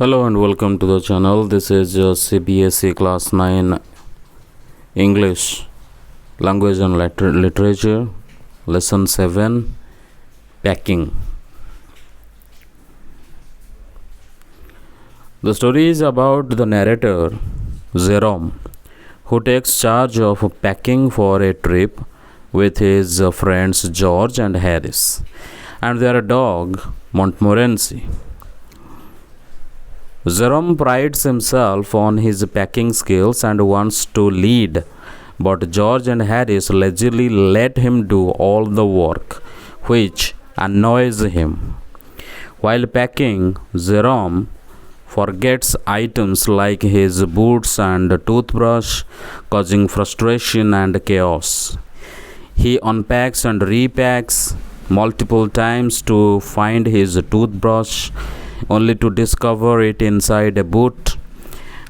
Hello and welcome to the channel. This is CBSE Class 9 English Language and Literature Lesson 7 Packing. The story is about the narrator Jerome, who takes charge of packing for a trip with his friends George and Harris and their dog Montmorency. Jerome prides himself on his packing skills and wants to lead, but George and Harris lazily let him do all the work, which annoys him. While packing, Jerome forgets items like his boots and toothbrush, causing frustration and chaos. He unpacks and repacks multiple times to find his toothbrush, only to discover it inside a boot.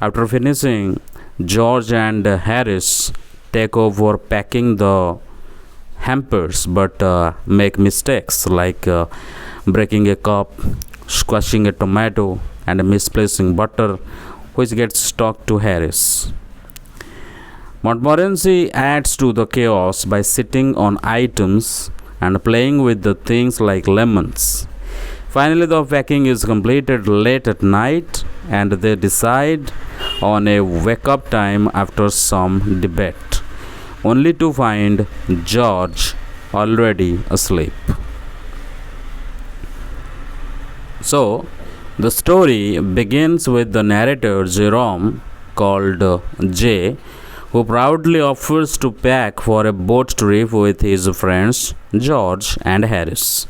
After finishing, George and Harris take over packing the hampers but make mistakes like breaking a cup, squashing a tomato, and misplacing butter, which gets stuck to Harris. Montmorency adds to the chaos by sitting on items and playing with the things like lemons. Finally, the packing is completed late at night and they decide on a wake-up time after some debate, only to find George already asleep. So, the story begins with the narrator Jerome, called Jay, who proudly offers to pack for a boat trip with his friends George and Harris.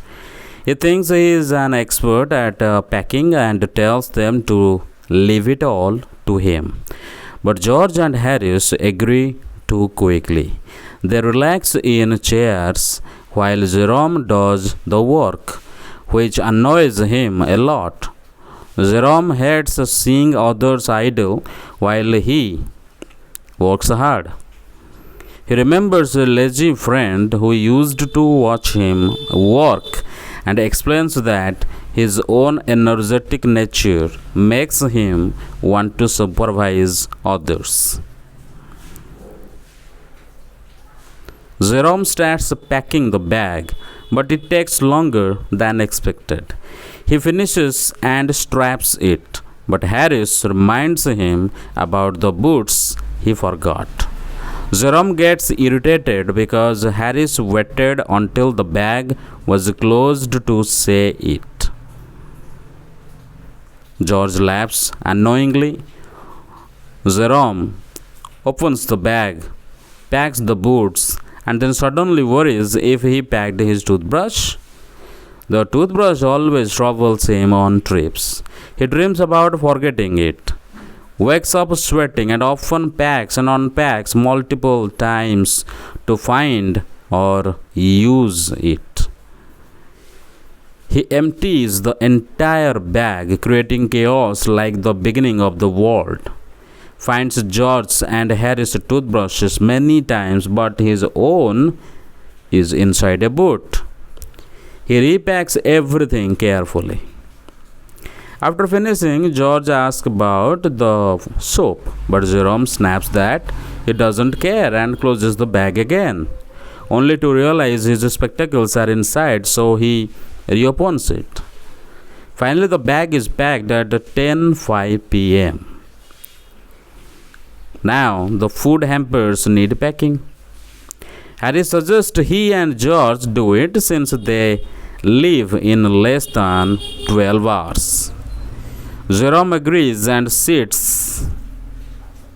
He thinks he is an expert at packing and tells them to leave it all to him. But George and Harris agree too quickly. They relax in chairs while Jerome does the work, which annoys him a lot. Jerome hates seeing others idle while he works hard. He remembers a lazy friend who used to watch him work and explains that his own energetic nature makes him want to supervise others. Jerome starts packing the bag, but it takes longer than expected. He finishes and straps it, but Harris reminds him about the boots he forgot. Jerome gets irritated because Harris waited until the bag was closed to say it. George laughs annoyingly. Jerome opens the bag, packs the boots, and then suddenly worries if he packed his toothbrush. The toothbrush always troubles him on trips. He dreams about forgetting it, wakes up sweating, and often packs and unpacks multiple times to find or use it. He empties the entire bag, creating chaos like the beginning of the world. Finds George and Harris' toothbrushes many times, but his own is inside a boot. He repacks everything carefully. After finishing, George asks about the soap, but Jerome snaps that he doesn't care and closes the bag again, only to realize his spectacles are inside, so he reopens it. Finally, the bag is packed at 10:05 p.m. Now, the food hampers need packing. Harry suggests he and George do it since they leave in less than 12 hours. Jerome agrees and sits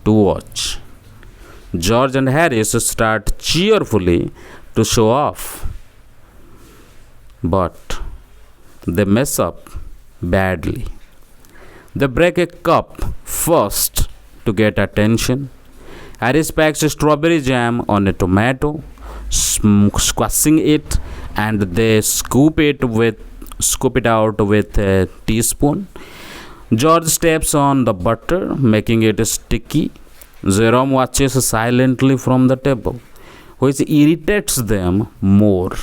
to watch. George and Harris start cheerfully to show off, but they mess up badly. They break a cup first to get attention. Harris packs strawberry jam on a tomato, squashing it, and they scoop it out with a teaspoon. George steps on the butter, making it sticky. Jerome watches silently from the table, which irritates them more.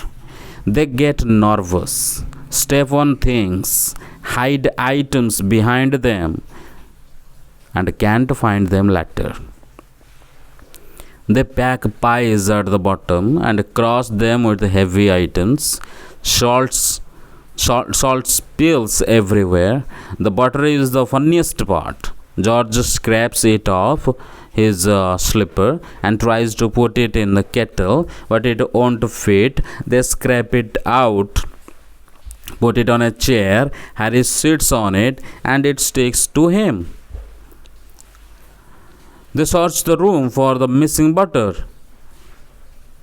They get nervous, step on things, hide items behind them, and can't find them later. They pack pies at the bottom and cross them with heavy items. Salt spills everywhere. The butter is the funniest part. George scrapes it off his slipper and tries to put it in the kettle, but it won't fit. They scrape it out, put it on a chair. Harry sits on it and it sticks to him. They search the room for the missing butter,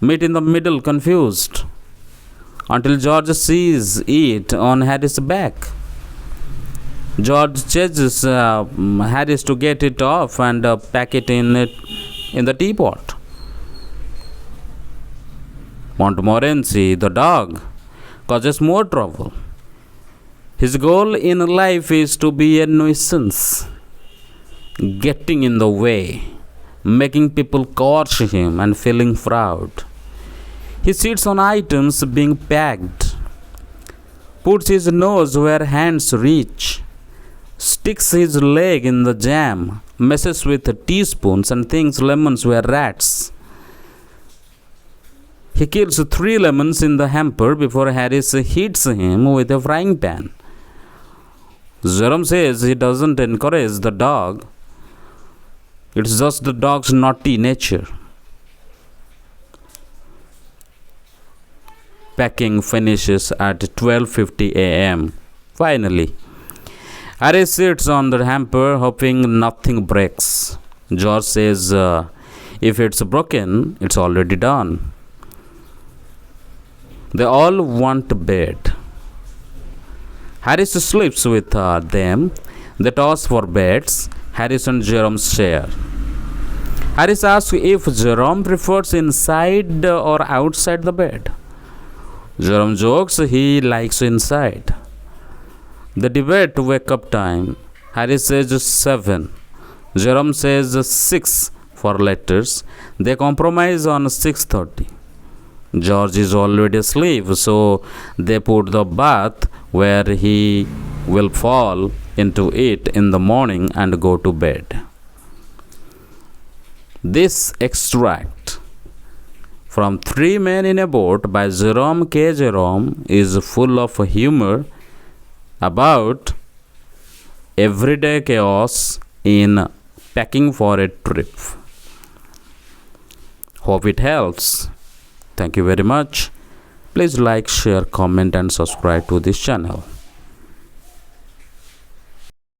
meet in the middle confused, until George sees it on Harry's back. George chases Harry to get it off and pack it in the teapot. Montmorency, the dog, causes more trouble. His goal in life is to be a nuisance, getting in the way, making people curse him and feeling proud. He sits on items being packed, puts his nose where hands reach, sticks his leg in the jam, messes with teaspoons and thinks lemons were rats. He kills 3 lemons in the hamper before Harris hits him with a frying pan. Jerome says he doesn't encourage the dog. It's just the dog's naughty nature. Packing finishes at 12:50 a.m. Finally, Harry sits on the hamper hoping nothing breaks. George says if it's broken, it's already done. They all want bed. Harris sleeps with them. They toss for beds. Harris and Jerome share. Harris asks if Jerome prefers inside or outside the bed. Jerome jokes he likes inside. They debate wake up time. Harris says 7. Jerome says 6 for letters. They compromise on 6:30. George is already asleep, so they put the bath where he will fall into it in the morning and go to bed. This extract from 3 Men in a Boat by Jerome K. Jerome is full of humor about everyday chaos in packing for a trip. Hope it helps. Thank you very much. Please like, share, comment and subscribe to this channel.